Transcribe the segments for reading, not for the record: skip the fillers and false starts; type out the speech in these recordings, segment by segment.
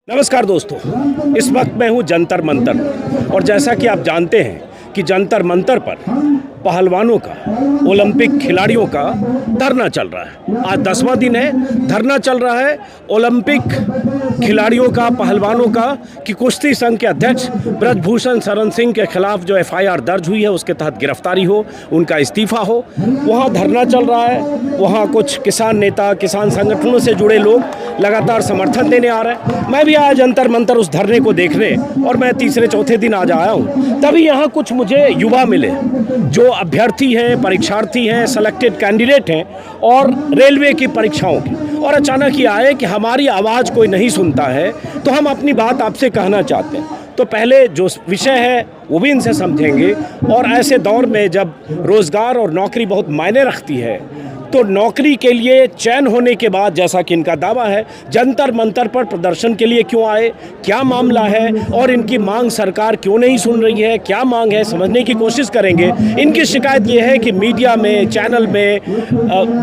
नमस्कार दोस्तों, इस वक्त मैं हूं जंतर मंतर और जैसा कि आप जानते हैं कि जंतर मंतर पर पहलवानों का, ओलंपिक खिलाड़ियों का धरना चल रहा है। आज 10वां दिन है, धरना चल रहा है ओलंपिक खिलाड़ियों का, पहलवानों का कि कुश्ती संघ के अध्यक्ष ब्रजभूषण शरण सिंह के खिलाफ जो FIR दर्ज हुई है उसके तहत गिरफ्तारी हो, उनका इस्तीफा हो। वहाँ धरना चल रहा है, वहाँ कुछ किसान नेता, किसान संगठनों से जुड़े लोग लगातार समर्थन देने आ रहे हैं। मैं भी आया जंतर मंतर उस धरने को देखने और मैं तीसरे चौथे दिन आज आया हूँ। तभी यहाँ कुछ मुझे युवा मिले जो अभ्यर्थी हैं, परीक्षार्थी हैं, सेलेक्टेड कैंडिडेट हैं और रेलवे की परीक्षाओं की, और अचानक ये आए कि हमारी आवाज़ कोई नहीं सुनता है तो हम अपनी बात आपसे कहना चाहते हैं। तो पहले जो विषय है वो भी इनसे समझेंगे, और ऐसे दौर में जब रोज़गार और नौकरी बहुत मायने रखती है तो नौकरी के लिए चयन होने के बाद, जैसा कि इनका दावा है, जंतर मंतर पर प्रदर्शन के लिए क्यों आए, क्या मामला है और इनकी मांग सरकार क्यों नहीं सुन रही है, क्या मांग है, समझने की कोशिश करेंगे। इनकी शिकायत ये है कि मीडिया में, चैनल में,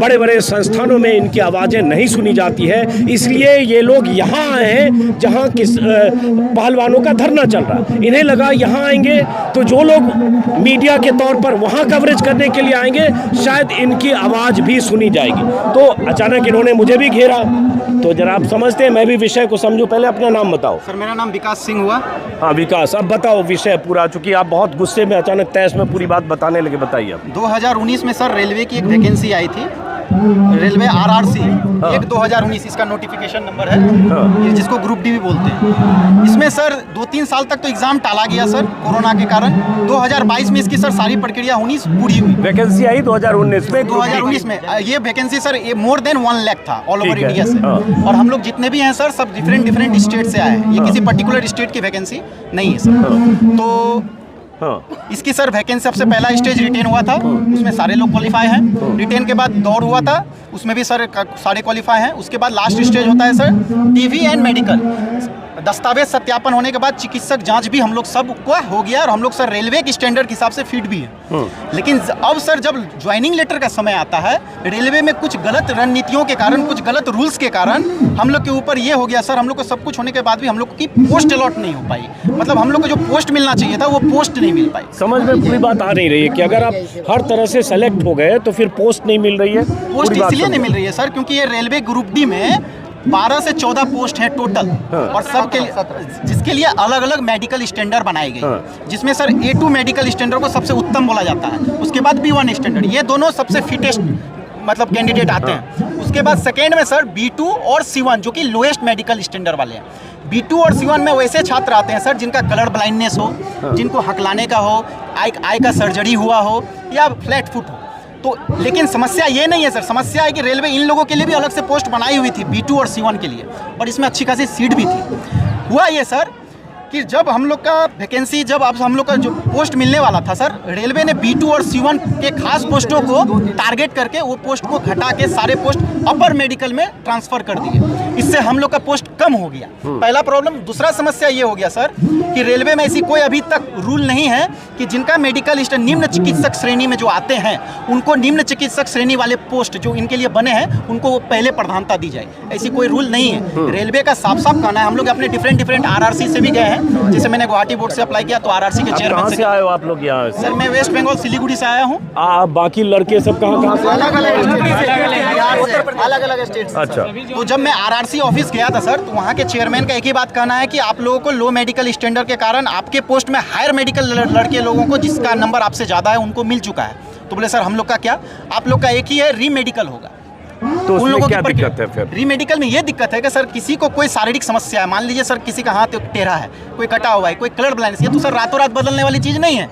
बड़े बड़े संस्थानों में इनकी आवाज़ें नहीं सुनी जाती है, इसलिए ये लोग यहाँ आए हैं जहाँ किस पहलवानों का धरना चल रहा है। इन्हें लगा यहाँ आएंगे तो जो लोग मीडिया के तौर पर वहाँ कवरेज करने के लिए आएंगे शायद इनकी आवाज़ भी सुनी जाएगी। तो अचानक इन्होंने मुझे भी घेरा। तो जरा आप समझते हैं, मैं भी विषय को समझूं। पहले अपना नाम बताओ। सर, मेरा नाम विकास सिंह हुआ। हाँ विकास, अब बताओ विषय पूरा, चूंकि आप बहुत गुस्से में अचानक तैश में पूरी बात बताने लगे, बताइए। 2019 में सर रेलवे की एक वैकेंसी आई थी, रेलवे RRC 1/2019, इसका नोटिफिकेशन नंबर है, जिसको ग्रुप डी भी बोलते हैं। इसमें सर 2-3 साल तक तो एग्जाम टाला गया सर कोरोना के कारण। 2022 में इसकी सर सारी प्रक्रिया होनी पूरी हुई। वैकेंसी आई 2019 में। 2019 में ये vacancy sir more than 1 lakh था ऑल ओवर इंडिया से। और हम लोग जितने भी हैं सर सब डिफरेंट स्टेट से आए हैं, ये किसी पर्टिकुलर स्टेट की वैकेंसी नहीं है सर। तो इसकी सर वैकेंसी सबसे पहला स्टेज रिटेन हुआ था, उसमें सारे लोग क्वालिफाई हैं। रिटेन के बाद दौड़ हुआ था, उसमें भी सर सारे क्वालिफाई हैं। उसके बाद लास्ट स्टेज होता है सर TV एंड मेडिकल, दस्तावेज सत्यापन होने के बाद चिकित्सक जांच भी हम लोग सब को हो गया और हम लोग सर रेलवे के स्टैंडर्ड के हिसाब से फिट भी है। लेकिन अब सर जब ज्वाइनिंग लेटर का समय आता है, रेलवे में कुछ गलत रणनीतियों के कारण, कुछ गलत रूल्स के कारण हम लोग के ऊपर ये हो गया सर, हम लोग को सब कुछ होने के बाद भी हम लोग की पोस्ट अलॉट नहीं हो पाई। मतलब हम लोग को जो पोस्ट मिलना चाहिए था वो पोस्ट नहीं मिल पाई। समझ में पूरी बात आ नहीं रही है कि अगर आप हर तरह से सेलेक्ट हो गए तो फिर पोस्ट नहीं मिल रही है। पोस्ट इसलिए नहीं मिल रही है सर क्योंकि ये रेलवे ग्रुप डी में 12 से 14 पोस्ट हैं टोटल, और सबके जिसके लिए अलग अलग मेडिकल स्टैंडर्ड बनाए गए, जिसमें सर A2 मेडिकल स्टैंडर्ड को सबसे उत्तम बोला जाता है। उसके बाद B1 स्टैंडर्ड, ये दोनों सबसे फिटेस्ट मतलब कैंडिडेट आते हैं। उसके बाद सेकेंड में सर B2 और C1 जो कि लोएस्ट मेडिकल स्टैंडर्ड वाले हैं। B2 और C1 में वैसे छात्र आते हैं सर जिनका कलर ब्लाइंडनेस हो, जिनको हकलाने का हो, आई का सर्जरी हुआ हो या फ्लैट फुट हो। तो लेकिन समस्या ये नहीं है सर, समस्या है कि रेलवे इन लोगों के लिए भी अलग से पोस्ट बनाई हुई थी B2 और C1 के लिए, और इसमें अच्छी खासी सीट भी थी। हुआ ये सर कि जब हम लोग का वैकेंसी, जब अब हम लोग का जो पोस्ट मिलने वाला था सर, रेलवे ने B2 और C1 के खास पोस्टों को टारगेट करके वो पोस्ट को घटा के सारे पोस्ट अपर मेडिकल में ट्रांसफर कर दिए। इससे हम लोग का पोस्ट कम हो गया, पहला प्रॉब्लम। दूसरा समस्या ये हो गया सर कि रेलवे में ऐसी कोई अभी तक रूल नहीं है कि जिनका मेडिकल निम्न चिकित्सक श्रेणी में जो आते हैं उनको निम्न चिकित्सक श्रेणी वाले पोस्ट जो इनके लिए बने हैं उनको पहले प्रधानता दी जाए, ऐसी कोई रूल नहीं है। रेलवे का साफ साफ कहना है। हम लोग अपने डिफरेंट RRC से भी गए हैं, जैसे मैंने गुवाहाटी बोर्ड से अप्लाई किया तो RRC के चेयरमैन से। आए हो आप लोग यहाँ? सर मैं वेस्ट बंगाल सिलीगुड़ी से आया हूँ। बाकी लड़के सब कहाँ से? अलग अलग स्टेट से। अच्छा। तो जब मैं RRC ऑफिस गया था सर, तो वहाँ के चेयरमैन का एक ही बात कहना है कि आप लोगों को लो मेडिकल स्टैंडर्ड के कारण आपके पोस्ट में हायर मेडिकल लड़के लोगों को जिसका नंबर आपसे ज़्यादा है उनको मिल चुका है। तो बोले सर हम लोग का क्या, आप लोग का एक ही है, री मेडिकल होगा। तो उन लोगों क्या दिक्कत है फिर? री मेडिकल में ये दिक्कत है कि सर किसी को कोई शारीरिक समस्या है, मान लीजिए सर किसी का हाथ टेढ़ा है, कोई कटा हुआ है, कोई कलर ब्लाइंडनेस, ये तो सर रातों रात बदलने वाली चीज नहीं है।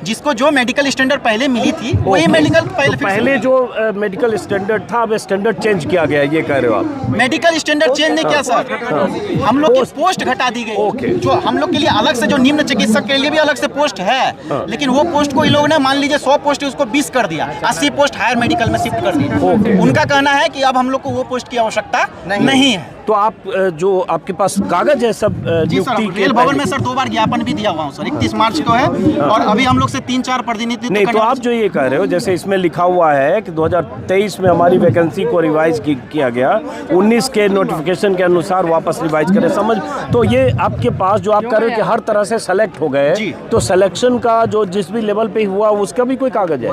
जिसको जो मेडिकल स्टैंडर्ड पहले मिली थी वही मेडिकल पहले जो मेडिकल स्टैंडर्ड था अब स्टैंडर्ड चेंज किया गया, ये कह रहे हो आप? मेडिकल स्टैंडर्ड चेंज नहीं किया सर, हम लोग की पोस्ट घटा दी गई। जो हम लोग के लिए अलग से जो निम्न चिकित्सक के लिए भी अलग से पोस्ट है, लेकिन वो पोस्ट को इन लोगों ने मान लीजिए 100 पोस्ट उसको 20 कर दिया, 80 पोस्ट हायर मेडिकल में शिफ्ट कर दी। उनका कहना है कि अब हम लोग को वो पोस्ट की आवश्यकता नहीं है। तो आप जो आपके पास कागज है सब जी सर, नियुक्ति रेल भवन में सर 2 बार ज्ञापन भी दिया हुआ हूँ सर, 31 मार्च को है और अभी हम लोग से 3-4 प्रतिनिधि नहीं, तो आप जो ये कह रहे हो जैसे इसमें लिखा हुआ है कि 2023 में हमारी वैकेंसी को रिवाइज किया गया, 19 के नोटिफिकेशन के अनुसार वापस रिवाइज करें, समझ। तो ये आपके पास जो आप कह रहे हो कि हर तरह से सेलेक्ट हो गए, तो सिलेक्शन का जो जिस भी लेवल पे हुआ उसका भी कोई कागज है?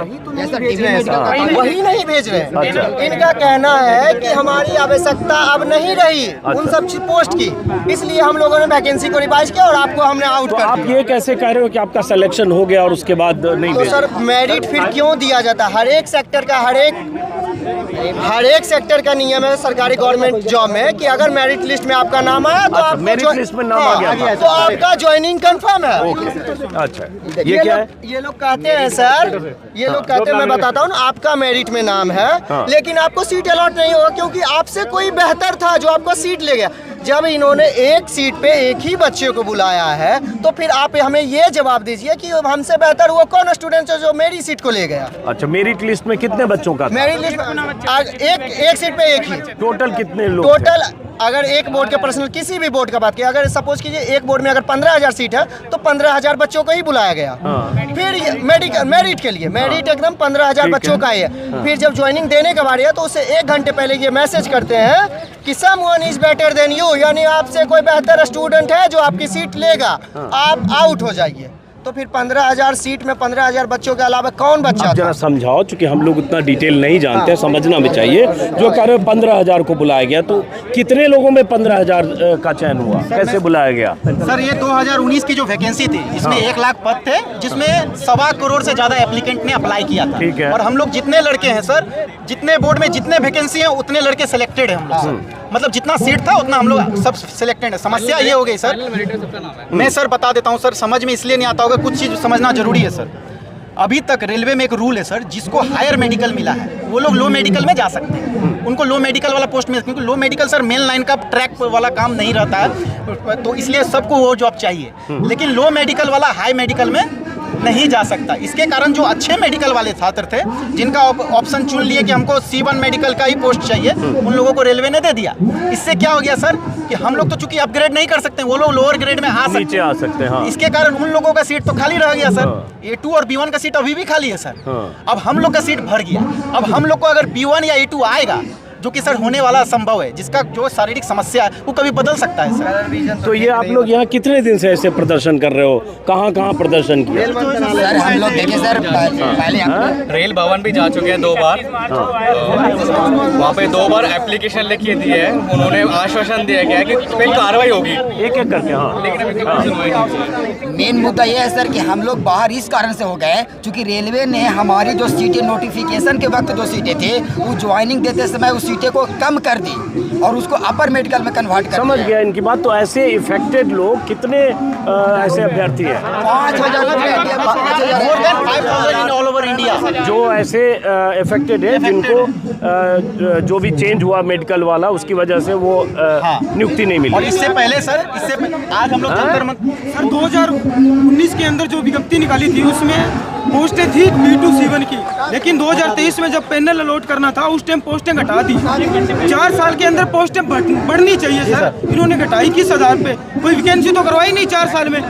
वही नहीं भेज रहे। अच्छा। इनका कहना है कि हमारी आवश्यकता अब नहीं रही उन सब पोस्ट की, इसलिए हम लोगों ने वैकेंसी को रिवाइज किया और आपको हमने आउट तो कर आप दिया। ये कैसे कह रहे हो कि आपका सिलेक्शन हो गया और उसके बाद नहीं तो भेजा? सर मेरिट फिर क्यों दिया जाता है? हर एक सेक्टर का हर एक सेक्टर का नियम है सरकारी गवर्नमेंट जॉब में कि अगर मेरिट लिस्ट में आपका नाम आया तो आपको मेरिट लिस्ट में नाम आ गया तो आपका ज्वाइनिंग कंफर्म है। अच्छा, ये क्या है? ये लोग कहते हैं सर, ये लोग कहते हैं, मैं बताता हूँ ना, आपका मेरिट में नाम है लेकिन आपको सीट अलॉट नहीं होगा क्योंकि आपसे कोई बेहतर था जो आपको सीट ले गया। जब इन्होंने एक सीट पे एक ही बच्चे को बुलाया है तो फिर आप हमें ये जवाब दीजिए कि हमसे बेहतर वो कौन स्टूडेंट है जो मेरी सीट को ले गया। अच्छा, मेरिट लिस्ट में कितने बच्चों का था? मेरी लिस्ट एक सीट पे एक ही। टोटल कितने लोग टोटल अगर एक बोर्ड के पर्सनल किसी भी बोर्ड का बात किया, अगर सपोज कीजिए एक बोर्ड में अगर 15,000 सीट है तो 15,000 बच्चों को ही बुलाया गया। फिर मेरिट के लिए मेरिट एकदम 15,000 बच्चों का ही है। फिर जब ज्वाइनिंग देने का बारी है तो उससे 1 घंटे पहले ये मैसेज करते हैं कि someone is better than you, यानी आपसे कोई बेहतर स्टूडेंट है जो आपकी सीट लेगा, आप आउट हो जाइए। तो फिर 15,000 सीट में 15,000 बच्चों के अलावा कौन बच्चा? जरा समझाओ, चूंकि हम लोग उतना डिटेल नहीं जानते हैं, समझना भी चाहिए। जो कह रहे हो 15,000 को बुलाया गया, तो कितने लोगों में 15,000 का चयन हुआ, कैसे बुलाया गया? सर ये 2019 की जो वैकेंसी थी इसमें 1 लाख पद थे जिसमें 1.25 करोड़ से ज्यादा एप्लीकेंट ने अप्लाई किया था। ठीक है। और हम लोग जितने लड़के हैं सर, जितने बोर्ड में जितने वैकेंसी हैं उतने लड़के सिलेक्टेड हैं हम लोग सर। मतलब जितना सीट था उतना हम लोग सब सिलेक्टेड है। समस्या ये हो गई सर, मैं सर बता देता हूँ सर, समझ में इसलिए नहीं आता होगा, कुछ चीज़ समझना जरूरी है सर। अभी तक रेलवे में एक रूल है सर, जिसको हायर मेडिकल मिला है वो लोग लो मेडिकल में जा सकते हैं, उनको लो मेडिकल वाला पोस्ट मिला, क्योंकि लो मेडिकल सर मेन लाइन का ट्रैक वाला काम नहीं रहता है, तो इसलिए सबको वो जॉब चाहिए। लेकिन लो मेडिकल वाला हाई मेडिकल में नहीं जा सकता। इसके कारण जो अच्छे मेडिकल वाले छात्र थे जिनका ऑप्शन चुन लिए कि हमको C1 मेडिकल का ही पोस्ट चाहिए, उन लोगों को रेलवे ने दे दिया। इससे क्या हो गया सर कि हम लोग तो चूंकि अपग्रेड नहीं कर सकते, वो लोग लोअर ग्रेड में नीचे आ सकते हैं। हाँ। इसके कारण उन लोगों का सीट तो खाली रह गया सर। A2 और B1 का सीट अभी भी खाली है सर। अब हम लोग का सीट भर गया। अब हम लोग को अगर B1 या A2 आएगा, जो कि सर होने वाला संभव है, जिसका जो शारीरिक समस्या है वो कभी बदल सकता है सर। तो ये आप लोग यहाँ कितने दिन से ऐसे प्रदर्शन कर रहे हो, कहाँ कहाँ प्रदर्शन किया? सर हम लोग देखिए सर, पहले रेल भवन भी जा चुके हैं 2 बार, वहाँ पे 2 बार एप्लीकेशन लिखी दी है। उन्होंने आश्वासन दिया गया है कि इस पे कार्रवाई होगी, एक एक करके। हाँ, लेकिन अभी तक कोई सुनवाई नहीं हुई। मेन मुद्दा ये है सर कि हम लोग बाहर इस कारण से हो गए क्योंकि रेलवे ने हमारी जो सीटें नोटिफिकेशन के वक्त जो सीटें थे वो ज्वाइनिंग देते समय उस सीटें को कम कर दी और उसको अपर मेडिकल में कन्वर्ट कर समझ गया इनकी बात। तो ऐसे इफेक्टेड लोग कितने ऐसे अभ्यर्थी हैं? 5,000 ऑल ओवर इंडिया जो ऐसे इफेक्टेड है, जिनको जो भी चेंज हुआ मेडिकल वाला, उसकी वजह से वो नियुक्ति नहीं और मिली। इससे पहले सर, आज हम लोग सर 2019 के अंदर जो विज्ञप्ति निकाली थी उसमें पोस्टें थी B2 C1 की, लेकिन 2023 में जब पैनल अलॉट करना था उस टाइम पोस्टें घटा दी। 4 साल के अंदर पोस्टें बढ़नी चाहिए सर, इन्होंने घटाई किस आधार पे? कोई वैकेंसी तो करवाई नहीं 4 साल में,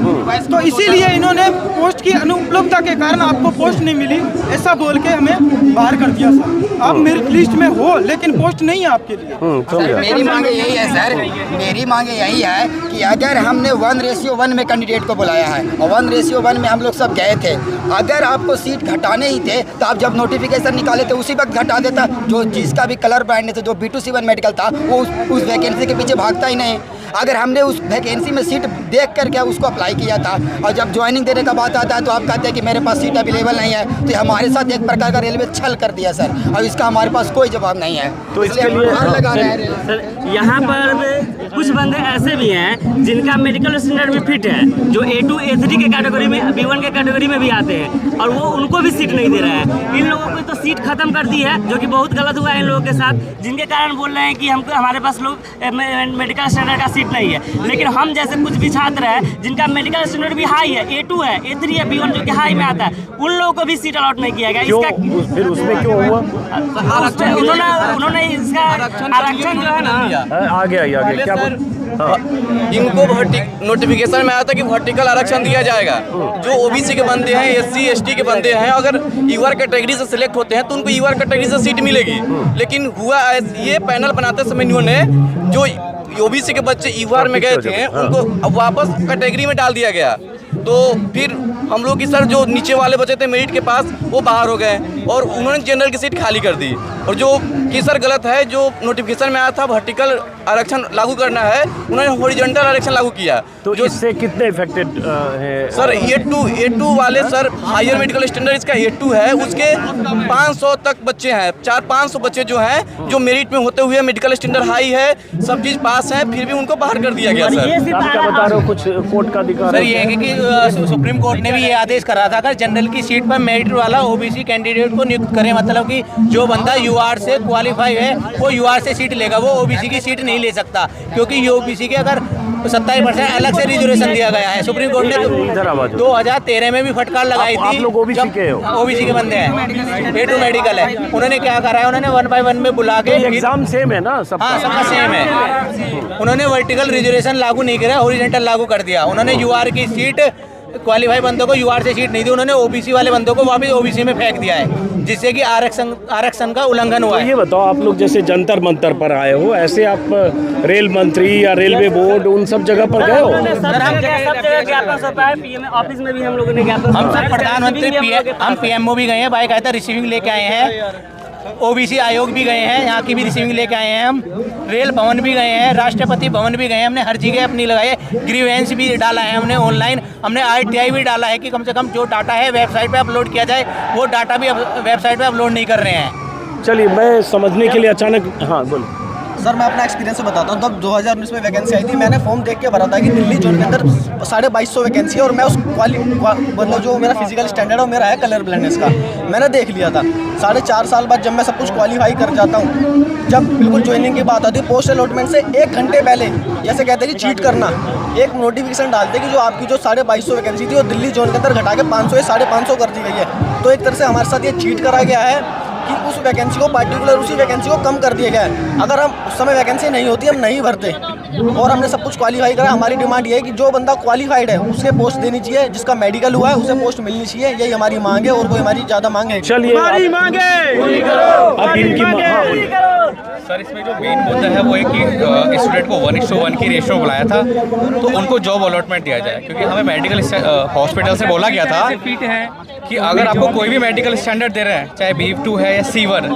तो इसीलिए इन्होंने पोस्ट की अनुपलब्धता के कारण आपको पोस्ट नहीं मिली ऐसा बोल के हमें बाहर कर दिया सर। आप मेरिट लिस्ट में हो लेकिन पोस्ट नहीं है आपके लिए। मेरी मांग यही है सर, मेरी मांग यही है कि अगर हमने 1:1 में कैंडिडेट को बुलाया है और 1:1 में हम लोग सब गए थे, अगर आपको सीट घटाने ही थे तो आप जब नोटिफिकेशन निकाले थे उसी वक्त घटा देता। जो जिसका भी कलर ब्रांड थे, जो B2 C1 मेडिकल था, वो उस वैकेंसी के पीछे भागता ही नहीं। अगर हमने उस वैकेंसी में सीट देख करके उसको अप्लाई किया था और जब ज्वाइनिंग देने का बात आता है तो आप कहते हैं कि मेरे पास सीट अवेलेबल नहीं है, तो हमारे साथ एक प्रकार का रेलवे छल कर दिया सर, और इसका हमारे पास कोई जवाब नहीं है। तो इसके लिए लगा रहा है यहाँ पर कुछ बंदे ऐसे भी हैं जिनका मेडिकल स्टैंडर्ड भी फिट है, जो A2 A3 के कैटेगरी में B1 के कैटेगरी में भी आते हैं, और वो उनको भी सीट नहीं दे रहा है। इन लोगों को तो सीट खत्म कर दी है, जो कि बहुत गलत हुआ है इन लोगों के साथ, जिनके कारण बोल रहे हैं कि हमको हमारे पास लोग मेडिकल स्टैंडर्ड का सीट नहीं है। लेकिन हम जैसे कुछ भी छात्र हैं जिनका मेडिकल स्टैंडर्ड भी हाई है, A2 है, A3 है, B1 जो कि हाई में आता है, उन लोगों को भी सीट अलॉट नहीं किया गया। इसका फिर उसमें क्यों हुआ? उन्होंने इसका आरक्षण जो है ना, आगे क्या इनको नोटिफिकेशन में आया था कि वर्टिकल आरक्षण दिया जाएगा। जो ओबीसी के बंदे हैं, एससी एसटी के बंदे हैं, अगर ईवर कैटेगरी से सिलेक्ट होते हैं तो उनको ईवर कैटेगरी से सीट मिलेगी। लेकिन हुआ ये पैनल बनाते समय इन्होंने जो ओबीसी के बच्चे ईवर में गए थे उनको वापस कैटेगरी में डाल दिया गया। तो फिर हम लोग की सर जो नीचे वाले बचे थे मेरिट के पास, वो बाहर हो गए और उन्होंने जनरल की सीट खाली कर दी। और जो कि सर गलत है, जो नोटिफिकेशन में आया था वर्टिकल आरक्षण लागू करना है, उन्होंने हॉरिजॉन्टल आरक्षण लागू किया। तो जो इससे कितने इफेक्टेड है सर? A2 वाले सर हायर मेडिकल स्टैंडर्ड इसका A2 है, उसके 500 तक बच्चे हैं, 400-500 बच्चे जो हैं जो मेरिट में होते हुए मेडिकल स्टैंडर्ड हाई है, सब चीज़ पास है, फिर भी उनको बाहर कर दिया गया। सर आप क्या बता रहे हो? कुछ कोर्ट का अधिकार सर ये है कि सुप्रीम कोर्ट ने भी ये आदेश करा था, अगर जनरल की सीट पर मेरिट वाला ओबीसी कैंडिडेट को नियुक्त करे, मतलब कि जो बंदा यूआर से क्वालिफाई है वो यूआर से सीट लेगा, वो ओबीसी की सीट नहीं ले सकता, क्योंकि ये ओबीसी के अगर 27% अलग से रिजर्वेशन दिया गया है। सुप्रीम कोर्ट ने 2013 में भी फटकार लगाई थी। आप लोग ओबीसी के हो? ओबीसी के बंदे हैं, A2 मेडिकल है। उन्होंने क्या करा है, उन्होंने 1 by 1 में बुला के एग्जाम सेम है ना सब? हाँ, सबका सेम है। उन्होंने वर्टिकल रिजर्वेशन लागू नहीं करा, हॉरिजॉन्टल लागू कर दिया। उन्होंने यूआर की सीट क्वालिफाई बंदों को यूआर से सीट नहीं दी, उन्होंने ओबीसी वाले बंदों को वापस ओबीसी में फेंक दिया है, जिससे कि आरक्षण का उल्लंघन हुआ है। ये बताओ, आप लोग जैसे जंतर मंतर पर आए हो, ऐसे आप रेल मंत्री या रेलवे बोर्ड उन सब जगह पर गए हो? सर हम सब जगह ज्ञापन सौंपा है, पीएम ऑफिस में भी हम लोगों ने ज्ञापन, हम सर प्रधानमंत्री हम पीएमओ भी गए हैं, बाकायदा रिसीविंग लेके आए हैं, ओबीसी आयोग भी गए हैं, यहाँ की भी रिसीविंग लेके आए हैं, हम रेल भवन भी गए हैं, राष्ट्रपति भवन भी गए हैं, हमने हर जगह अपनी लगाई है, ग्रीवेंस भी डाला है हमने ऑनलाइन, हमने RTI भी डाला है कि कम से कम जो डाटा है वेबसाइट पे अपलोड किया जाए, वो डाटा भी वेबसाइट पे अपलोड नहीं कर रहे हैं। चलिए, मैं समझने के लिए अचानक, हाँ बोलो सर। मैं अपना एक्सपीरियंस बताता हूँ। तब 2019 में वैकेंसी आई थी, मैंने फॉर्म देख के भरा था कि दिल्ली जोन के अंदर 2250 वैकेंसी है, और मैं उस मतलब जो मेरा फिजिकल स्टैंडर्ड है मेरा है कलर ब्लाइंडनेस का, मैंने देख लिया था। 4.5 साल बाद जब मैं सब कुछ क्वालिफाई कर जाता हूँ, जब बिल्कुल ज्वाइनिंग की बात आती है, पोस्ट अलॉटमेंट से 1 घंटे पहले जैसे कहते हैं कि चीट करना, एक नोटिफिकेशन डालते कि जो आपकी जो 2250 वैकेंसी थी वो दिल्ली जोन के अंदर घटा के 500 या 550 कर दी गई है। तो एक तरह से हमारे साथ ये चीट करा गया है कि उस वैकेंसी को पार्टिकुलर उसी वैकेंसी को कम कर दिया गया है। अगर हम उस समय वैकेंसी नहीं होती हम नहीं भरते, और हमने सब कुछ क्वालिफाई करा। हमारी डिमांड ये है कि जो बंदा क्वालिफाइड है उसे पोस्ट देनी चाहिए, जिसका मेडिकल हुआ है उसे पोस्ट मिलनी चाहिए, यही हमारी मांग है, और कोई हमारी ज़्यादा मांग है। चलिए, हमारी मांग सर इसमें जो मेन मुद्दा है वो है कि स्टूडेंट को 1:1 की रेशो बुलाया था, तो उनको जॉब अलॉटमेंट दिया जाए, क्योंकि हमें मेडिकल हॉस्पिटल से बोला गया था कि अगर आपको कोई भी मेडिकल स्टैंडर्ड दे रहे हैं, चाहे B2 है या C1,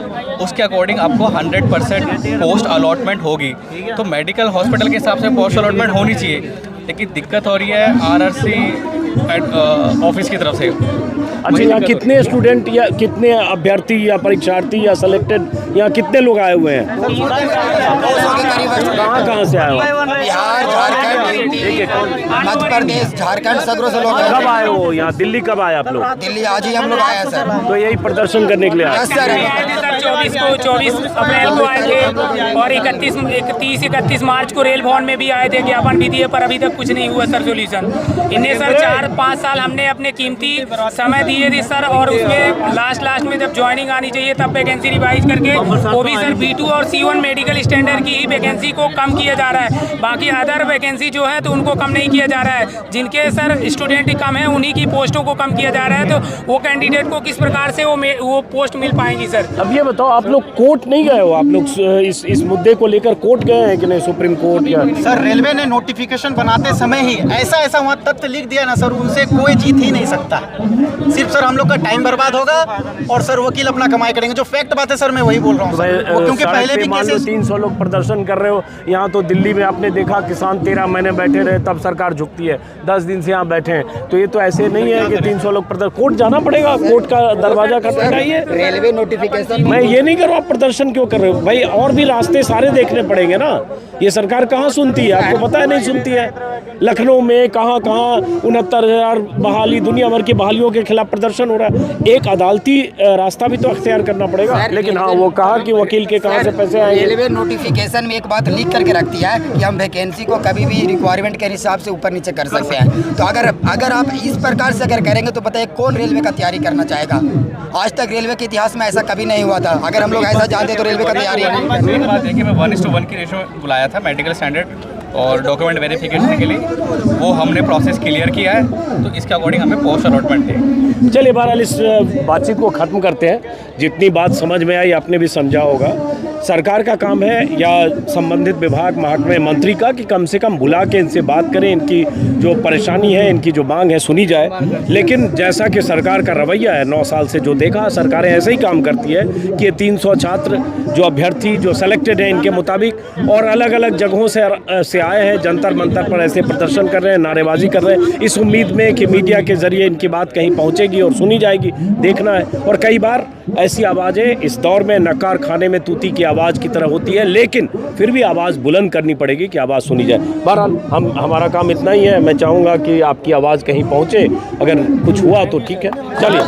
उसके अकॉर्डिंग आपको 100% पोस्ट अलॉटमेंट होगी। तो मेडिकल हॉस्पिटल के हिसाब से पोस्ट अलॉटमेंट होनी चाहिए, लेकिन दिक्कत हो रही है RRC ऑफिस की तरफ से। अच्छा, यहाँ कितने स्टूडेंट या कितने अभ्यर्थी या परीक्षार्थी या सिलेक्टेड, यहाँ कितने लोग आए हुए हैं? कहाँ से आए हो? बिहार, झारखंड, मध्य प्रदेश, झारखंड, सगरों से लोग आए। कब आए हो यहाँ? दिल्ली कब आए आप लोग? दिल्ली आज ही हम लोग आए हैं सर। तो यही प्रदर्शन करने के लिए आए? Yes sir. 24 अप्रैल को आए थे, और 31 मार्च को रेल भवन में भी आए थे, ज्ञापन भी दिए, पर अभी तक कुछ नहीं हुआ सर सोल्यूशन। इन्हें सर 4-5 साल हमने अपने कीमती समय दिए थे सर, और उसमें लास्ट में जब ज्वाइनिंग आनी चाहिए तब वैकेंसी रिवाइज करके वो भी सर B2 और C1 मेडिकल स्टैंडर्ड की ही वैकेंसी को कम किया जा रहा है। बाकी अदर वैकेंसी जो है तो उनको कम नहीं किया जा रहा है। जिनके सर स्टूडेंट कम है उन्हीं की पोस्टों को कम किया जा रहा है, तो वो कैंडिडेट को किस प्रकार से वो पोस्ट मिल पाएंगी सर? अब ये बताओ, आप लोग कोर्ट नहीं गए हो? आप लोग इस मुद्दे को लेकर कोर्ट गए हैं कि नहीं, सुप्रीम कोर्ट? या सर रेलवे ने नोटिफिकेशन बनाते समय ही ऐसा वहाँ तथ्य लिख दिया ना सर, सर उनसे कोई जीत ही नहीं सकता। सिर्फ सर हम लोग का टाइम बर्बाद होगा और सर वकील अपना कमाई करेंगे। जो फैक्ट बात है सर मैं वही बोल रहा हूँ सर। वो क्योंकि पहले भी मान लो केसेस 300 लोग प्रदर्शन कर रहे हो, यहाँ तो दिल्ली में आपने देखा किसान 13 महीने बैठे रहे तब सरकार झुकती है, 10 दिन से यहाँ बैठे हैं। तो ये तो ऐसे नहीं है कि 300 लोग प्रदर्शन, कोर्ट जाना पड़ेगा, कोर्ट का दरवाजा खटखटाइए। रेलवे नोटिफिकेशन मैं ये नहीं कर रहा, आप प्रदर्शन क्यों कर रहे हो भाई? और भी रास्ते सारे देखने पड़ेंगे ना। ये सरकार कहाँ सुनती है, आपको पता है नहीं सुनती है। लखनऊ में कहाँ 69,000 बहाली, दुनिया भर की बहालियों के खिलाफ प्रदर्शन हो रहा है। एक अदालती रास्ता भी तो अख्तियार करना पड़ेगा। लेकिन हाँ, वो कहा कि वकील के कहाँ से पैसे आएंगे। रेलवे नोटिफिकेशन में एक बात लिख करके रखती है कि हम वैकेंसी को कभी भी रिक्वायरमेंट के हिसाब से ऊपर नीचे कर सकते हैं। तो अगर आप इस प्रकार से अगर करेंगे तो बताइए कौन रेलवे का तैयारी करना चाहेगा? आज तक रेलवे के इतिहास में ऐसा कभी नहीं हुआ था। अगर हम लोग ऐसा जानते तो रेलवे का तैयारी मेन बात है कि मैं 1:1 की रेशो बुलाया था मेडिकल स्टैंडर्ड और डॉक्यूमेंट वेरिफिकेशन के लिए, वो हमने प्रोसेस क्लियर किया है, तो इसके अकॉर्डिंग हमें पोस्ट अलॉटमेंट दी। चलिए बहरहाल इस बातचीत को ख़त्म करते हैं। जितनी बात समझ में आई आपने भी समझा होगा। सरकार का काम है या संबंधित विभाग महकमे मंत्री का कि कम से कम बुला के इनसे बात करें, इनकी जो परेशानी है, इनकी जो मांग है सुनी जाए। लेकिन जैसा कि सरकार का रवैया है, 9 साल से जो देखा, सरकारें ऐसे ही काम करती है कि ये 300 छात्र जो अभ्यर्थी जो सेलेक्टेड हैं इनके मुताबिक और अलग अलग जगहों से आए हैं, जंतर मंतर पर ऐसे प्रदर्शन कर रहे हैं, नारेबाजी कर रहे हैं, इस उम्मीद में कि मीडिया के जरिए इनकी बात कहीं पहुंचेगी और सुनी जाएगी। देखना है। और कई बार ऐसी आवाज़ें इस दौर में नकार खाने में तूती की आवाज़ की तरह होती है, लेकिन फिर भी आवाज़ बुलंद करनी पड़ेगी कि आवाज़ सुनी जाए। बहरहाल हमारा काम इतना ही है। मैं चाहूँगा कि आपकी आवाज़ कहीं पहुँचे, अगर कुछ हुआ तो ठीक है। चलिए।